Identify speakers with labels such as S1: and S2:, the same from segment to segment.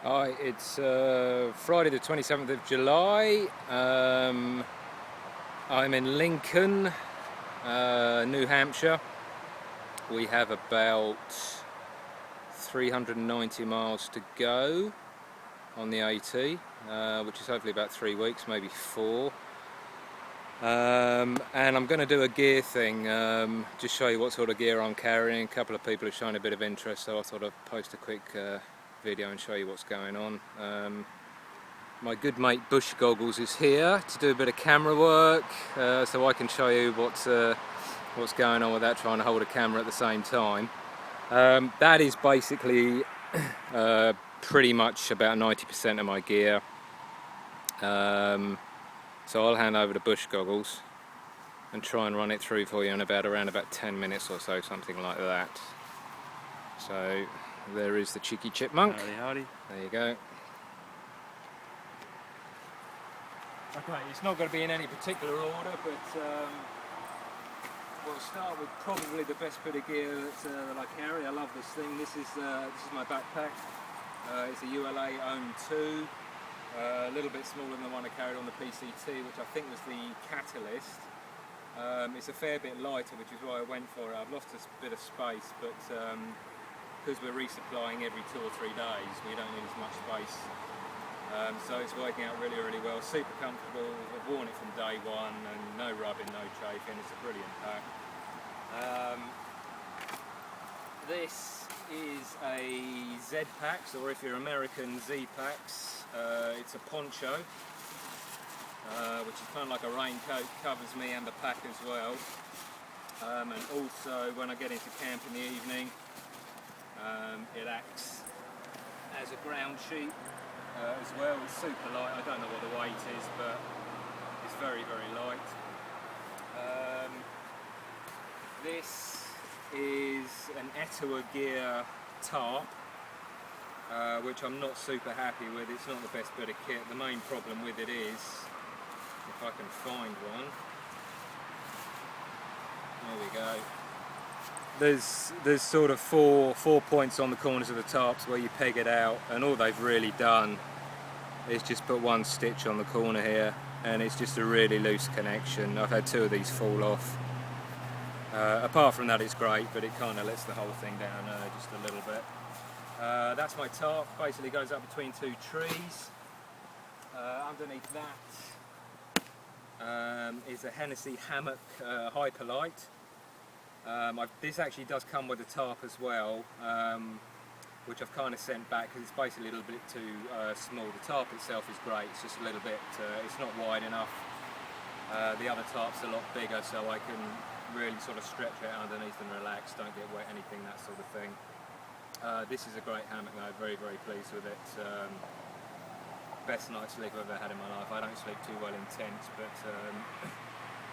S1: Hi, it's Friday the 27th of July. I'm in Lincoln, New Hampshire. We have about 390 miles to go on the AT, which is hopefully about 3 weeks, maybe 4. And I'm going to do a gear thing, just show you what sort of gear I'm carrying. A couple of people have shown a bit of interest, so I thought I'd post a quick video and show you what's going on. My good mate Bush Goggles is here to do a bit of camera work, so I can show you what's going on without trying to hold a camera at the same time. That is basically pretty much about 90% of my gear. So I'll hand over to Bush Goggles and try and run it through for you in around about 10 minutes or so, something like that. So there is the cheeky chipmunk.
S2: Howdy, howdy.
S1: There you go. Okay, it's not going to be in any particular order, but we'll start with probably the best bit of gear that I carry. I love this thing. This is my backpack. It's a ULA Own 2. A little bit smaller than the one I carried on the PCT, which I think was the Catalyst. It's a fair bit lighter, which is why I went for it. I've lost a bit of space, but because we're resupplying every 2 or 3 days, we don't need as much space. So it's working out really, really well. Super comfortable. I've worn it from day one, and no rubbing, no chafing. It's a brilliant pack. This is a Z packs, or if you're American, Z packs. It's a poncho, which is kind of like a raincoat, covers me and the pack as well. And also when I get into camp in the evening, it acts as a ground sheet as well. It's super light. I don't know what the weight is, but it's very, very light. This is an Ettua Gear tarp, which I'm not super happy with. It's not the best bit of kit. The main problem with it is, if I can find one, there we go. There's sort of four points on the corners of the tarps where you peg it out, and all they've really done is just put one stitch on the corner here, and it's just a really loose connection. I've had 2 of these fall off. Apart from that, it's great, but it kind of lets the whole thing down just a little bit. That's my tarp. Basically goes up between 2 trees. Underneath that is a Hennessy hammock Hyperlight. This actually does come with a tarp as well, which I've kind of sent back because it's basically a little bit too small. The tarp itself is great, it's just a little bit, it's not wide enough. The other tarp's a lot bigger, so I can really sort of stretch it underneath and relax, don't get wet, anything, that sort of thing. This is a great hammock though, very, very pleased with it. Best night's sleep I've ever had in my life. I don't sleep too well in tents, but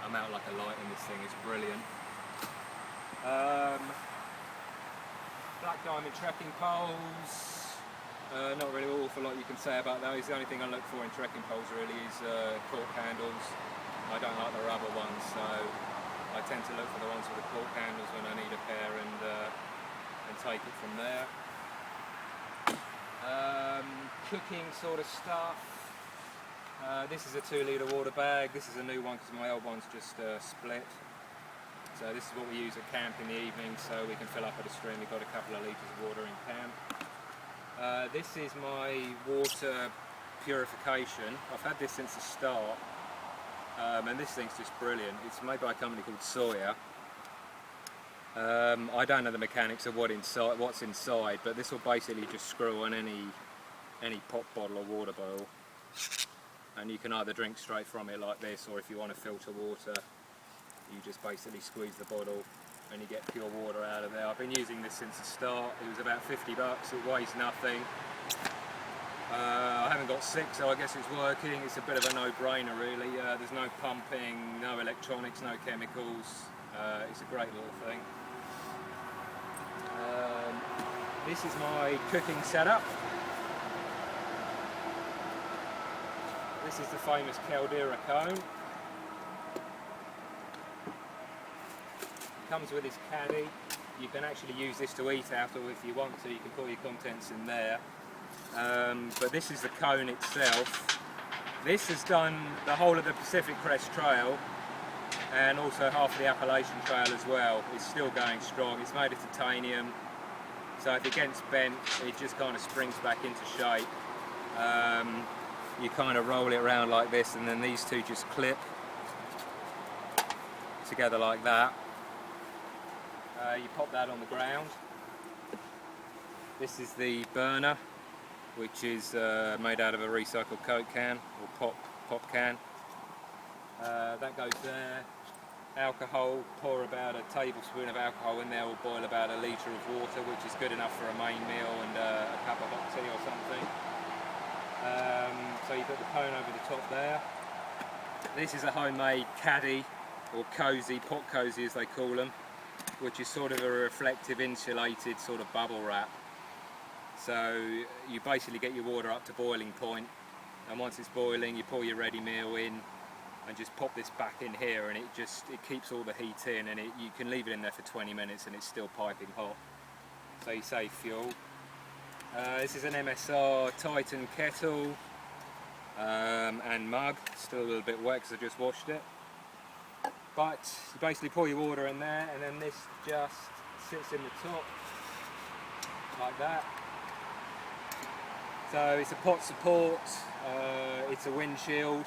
S1: I'm out like a light in this thing, it's brilliant. Black diamond trekking poles, not really an awful lot you can say about those. The only thing I look for in trekking poles really is cork handles. I don't like the rubber ones, so I tend to look for the ones with the cork handles when I need a pair and take it from there. Cooking sort of stuff. This is a 2-litre water bag. This is a new one because my old one's just split. So this is what we use at camp in the evening, so we can fill up at a stream. We've got a couple of litres of water in camp. This is my water purification. I've had this since the start, and this thing's just brilliant. It's made by a company called Sawyer. I don't know the mechanics of what's inside, but this will basically just screw on any pop bottle or water bottle, and you can either drink straight from it like this, or if you want to filter water, you just basically squeeze the bottle and you get pure water out of there. I've been using this since the start. It was about 50 bucks, it weighs nothing. I haven't got sick, so I guess it's working. It's a bit of a no-brainer really. There's no pumping, no electronics, no chemicals. It's a great little thing. This is my cooking setup. This is the famous Caldera cone. Comes with this caddy. You can actually use this to eat out, or if you want to, you can put your contents in there. but this is the cone itself. This has done the whole of the Pacific Crest Trail and also half of the Appalachian Trail as well. It's still going strong. It's made of titanium, so if it gets bent, it just kind of springs back into shape. You kind of roll it around like this, and then these two just clip together like that. You pop that on the ground. This is the burner, which is made out of a recycled Coke can or pop can. That goes there. Alcohol, pour about a tablespoon of alcohol in there, or boil about a litre of water, which is good enough for a main meal and a cup of hot tea or something. So you put the cone over the top there. This is a homemade caddy, or cozy, pot cozy as they call them, which is sort of a reflective insulated sort of bubble wrap. So you basically get your water up to boiling point, and once it's boiling you pour your ready meal in and just pop this back in here, and it keeps all the heat in, and you can leave it in there for 20 minutes and it's still piping hot, so you save fuel. This is an MSR Titan kettle and mug, still a little bit wet because I just washed it. But you basically pour your water in there, and then this just sits in the top like that. So it's a pot support, it's a windshield,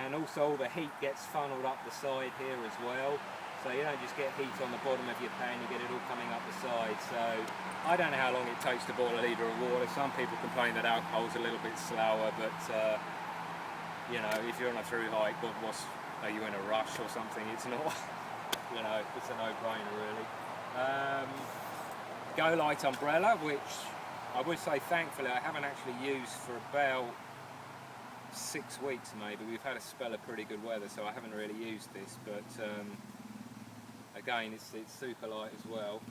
S1: and also all the heat gets funneled up the side here as well. So you don't just get heat on the bottom of your pan, you get it all coming up the side. So I don't know how long it takes to boil a litre of water. Some people complain that alcohol's a little bit slower, but you know, if you're on a through hike, are you in a rush or something? It's not, you know, it's a no-brainer really. Go Light umbrella, which I would say thankfully I haven't actually used for about 6 weeks maybe. We've had a spell of pretty good weather, so I haven't really used this, but again, it's super light as well.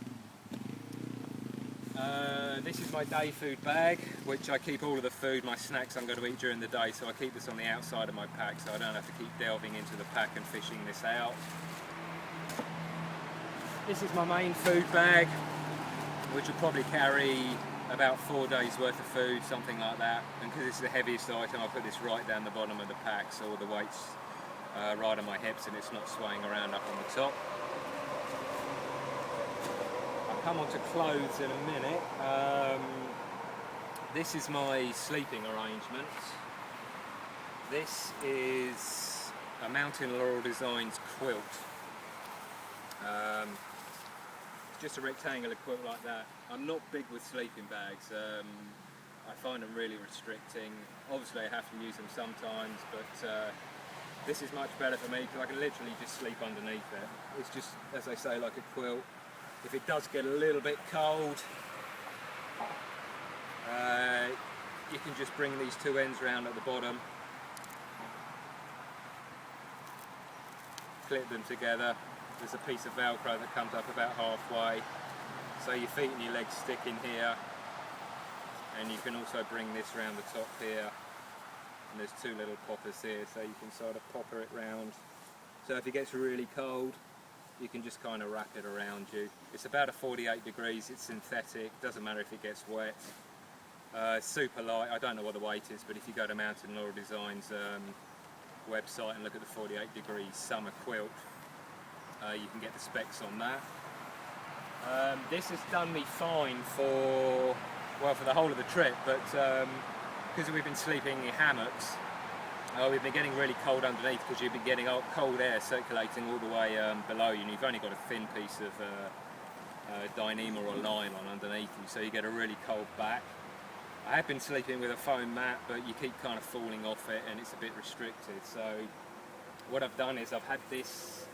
S1: This is my day food bag, which I keep all of the food, my snacks I'm going to eat during the day, so I keep this on the outside of my pack so I don't have to keep delving into the pack and fishing this out. This is my main food bag, which will probably carry about 4 days worth of food, something like that. And because it's the heaviest item, I put this right down the bottom of the pack, so all the weight's right on my hips and it's not swaying around up on the top. I'll come on to clothes in a minute. This is my sleeping arrangement. This is a Mountain Laurel Designs quilt. It's just a rectangular quilt like that. I'm not big with sleeping bags. I find them really restricting. Obviously I have to use them sometimes, but this is much better for me because I can literally just sleep underneath it. It's just, as I say, like a quilt. If it does get a little bit cold, you can just bring these two ends round at the bottom, clip them together. There's a piece of Velcro that comes up about halfway, so your feet and your legs stick in here, and you can also bring this round the top here, and there's two little poppers here, so you can sort of popper it round. So if it gets really cold, you can just kind of wrap it around you. It's about a 48 degrees, it's synthetic, doesn't matter if it gets wet. It's super light, I don't know what the weight is, but if you go to Mountain Laurel Designs website and look at the 48 degrees summer quilt, you can get the specs on that. This has done me fine for the whole of the trip, but because we've been sleeping in hammocks, we've been getting really cold underneath because you've been getting cold air circulating all the way below you, and you've only got a thin piece of Dyneema or nylon underneath you, so you get a really cold back. I have been sleeping with a foam mat, but you keep kind of falling off it and it's a bit restricted. So what I've done is I've had this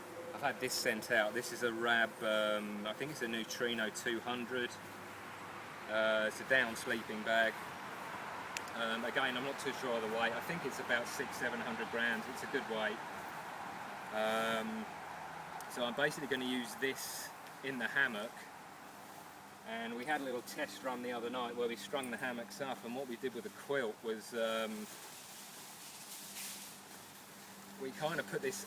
S1: sent out. This is a Rab, I think it's a Neutrino 200. It's a down sleeping bag. Again, I'm not too sure of the weight. I think it's about 600-700 grams. It's a good weight. So I'm basically going to use this in the hammock. And we had a little test run the other night where we strung the hammocks up, and what we did with the quilt was we kind of put this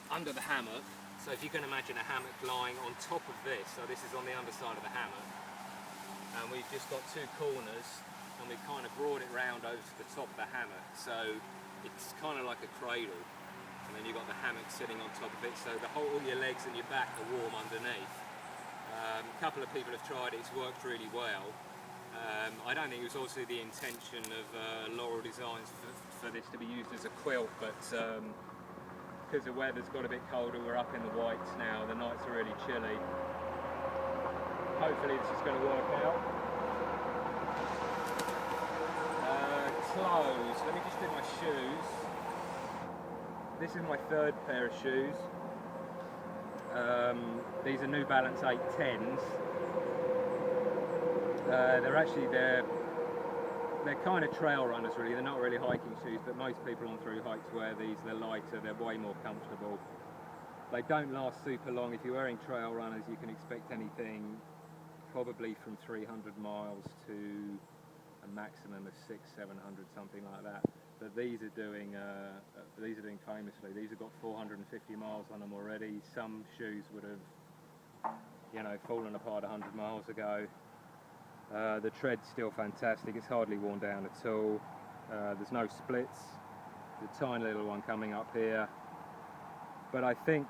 S1: under the hammock. So if you can imagine a hammock lying on top of this, so this is on the underside of the hammock, and we've just got two corners, and and we kind of brought it round over to the top of the hammock, so it's kind of like a cradle, and then you've got the hammock sitting on top of it, so all your legs and your back are warm underneath. A couple of people have tried it, it's worked really well. I don't think it was also the intention of Laurel Designs for this to be used as a quilt, but because the weather's got a bit colder, we're up in the whites now, the nights are really chilly. Hopefully this is going to work out. Clothes, let me just do my shoes. This is my third pair of shoes. These are New Balance 810s. They're kind of trail runners really, they're not really hiking shoes, but most people on through hikes wear these, they're lighter, they're way more comfortable. They don't last super long. If you're wearing trail runners you can expect anything probably from 300 miles to a maximum of 600-700, something like that. But these are doing famously. These have got 450 miles on them already. Some shoes would have, you know, fallen apart 100 miles ago. The tread's still fantastic. It's hardly worn down at all. There's no splits. There's a tiny little one coming up here. But I think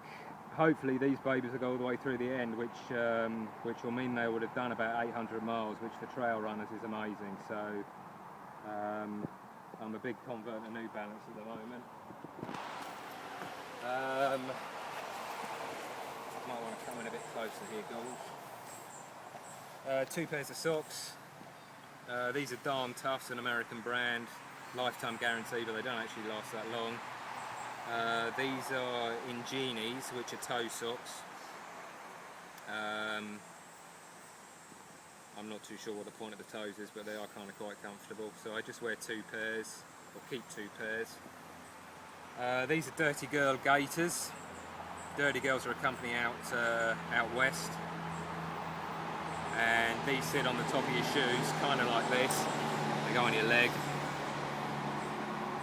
S1: hopefully these babies will go all the way through the end, which will mean they would have done about 800 miles, which for trail runners is amazing. So I'm a big convert to New Balance at the moment. Might want to come in a bit closer here, Gold. 2 pairs of socks. These are Darn Toughs, an American brand, lifetime guarantee, but they don't actually last that long. These are Ingenies, which are toe socks. I'm not too sure what the point of the toes is, but they are kind of quite comfortable. So I just wear 2 pairs, or keep 2 pairs. These are Dirty Girl gaiters. Dirty Girls are a company out west. And these sit on the top of your shoes, kind of like this. They go on your leg.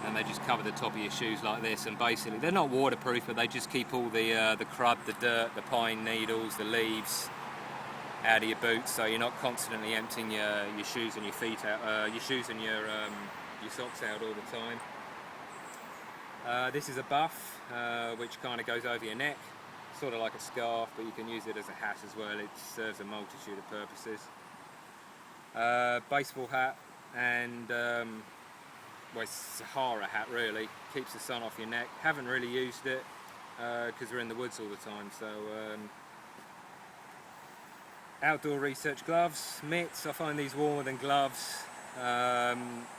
S1: And they just cover the top of your shoes like this, and basically they're not waterproof, but they just keep all the crud, the dirt, the pine needles, the leaves out of your boots, so you're not constantly emptying your shoes and your feet out, your shoes and your socks out all the time. This is a buff, which kind of goes over your neck, sort of like a scarf, but you can use it as a hat as well. It serves a multitude of purposes. Baseball hat and well, it's a Sahara hat really, keeps the sun off your neck. Haven't really used it because we're in the woods all the time. So outdoor research gloves, mitts. I find these warmer than gloves.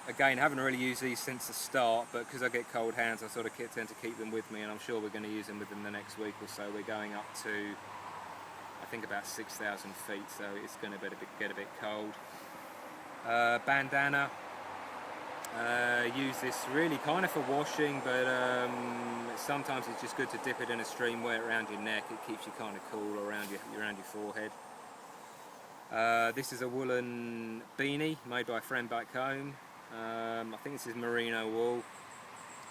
S1: Again, haven't really used these since the start, but because I get cold hands I sort of tend to keep them with me, and I'm sure we're going to use them within the next week or so. We're going up to, I think, about 6,000 feet, so it's going to get a bit cold. Bandana. Use this really kind of for washing, but sometimes it's just good to dip it in a stream, wear it around your neck. It keeps you kind of cool around your forehead. This is a woolen beanie made by a friend back home. I think this is merino wool.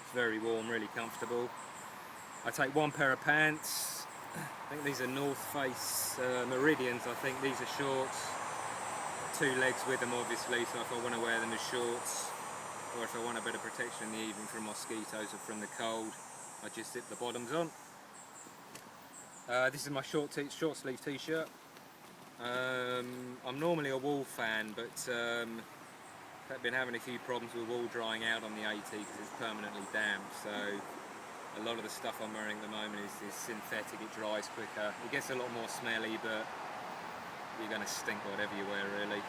S1: It's very warm, really comfortable. I take 1 pair of pants. I think these are North Face Meridians. I think these are shorts. 2 legs with them obviously, so if I want to wear them as shorts, or if I want a bit of protection in the evening from mosquitoes or from the cold, I just zip the bottoms on. This is my short sleeve t-shirt. I'm normally a wool fan, but I've been having a few problems with wool drying out on the AT because it's permanently damp, so a lot of the stuff I'm wearing at the moment is synthetic. It dries quicker, it gets a lot more smelly, but you're going to stink whatever you wear really.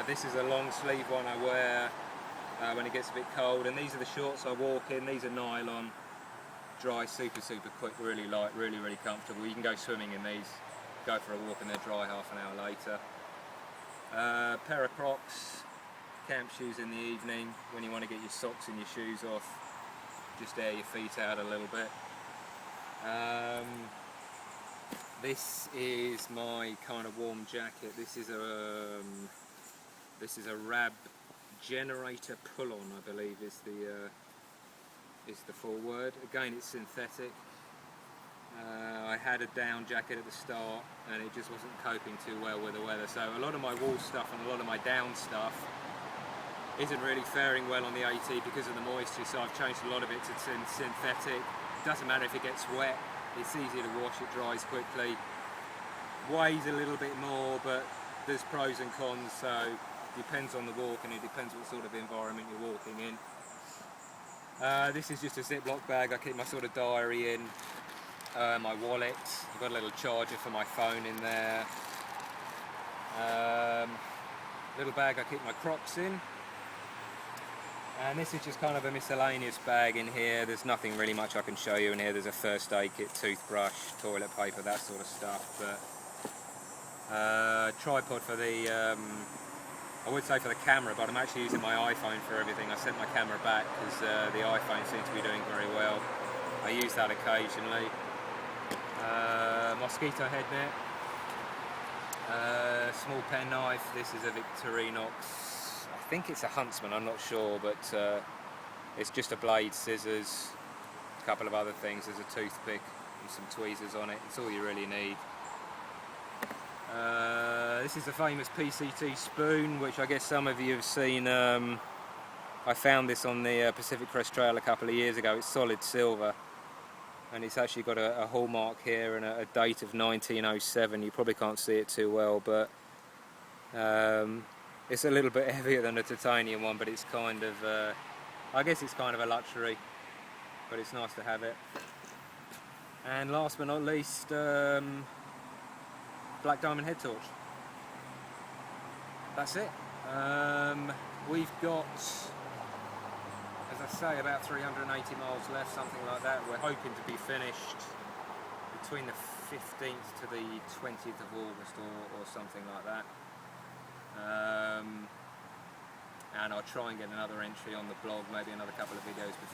S1: This is a long sleeve one I wear when it gets a bit cold, and these are the shorts I walk in. These are nylon, dry super quick, really light, really comfortable. You can go swimming in these, go for a walk and they're dry half an hour later. Pair of Crocs, camp shoes in the evening when you want to get your socks and your shoes off, just air your feet out a little bit. This is my kind of warm jacket. This is a Rab generator pull-on, I believe is the full word. Again, it's synthetic. I had a down jacket at the start and it just wasn't coping too well with the weather, so a lot of my wool stuff and a lot of my down stuff isn't really faring well on the AT because of the moisture, so I've changed a lot of it to synthetic. Doesn't matter if it gets wet, it's easier to wash, it dries quickly. Weighs a little bit more, but there's pros and cons, so depends on the walk and it depends what sort of environment you're walking in. This is just a Ziploc bag. I keep my sort of diary in, my wallet. I've got a little charger for my phone in there. Little bag I keep my Crocs in. And this is just kind of a miscellaneous bag in here. There's nothing really much I can show you in here. There's a first aid kit, toothbrush, toilet paper, that sort of stuff. But tripod for the, I would say for the camera, but I'm actually using my iPhone for everything. I sent my camera back because the iPhone seems to be doing very well. I use that occasionally. Mosquito head net. Small penknife. This is a Victorinox. I think it's a Huntsman, I'm not sure, but it's just a blade, scissors, a couple of other things. There's a toothpick and some tweezers on it. It's all you really need. This is the famous PCT spoon, which I guess some of you have seen. I found this on the Pacific Crest Trail a couple of years ago. It's solid silver, and it's actually got a hallmark here and a date of 1907. You probably can't see it too well, but it's a little bit heavier than a titanium one, but it's kind of, I guess it's kind of a luxury, but it's nice to have it. And last but not least, black diamond head torch. That's it. We've got, as I say, about 380 miles left, something like that. We're hoping to be finished between the 15th to the 20th of August or something like that. And I'll try and get another entry on the blog, maybe another couple of videos before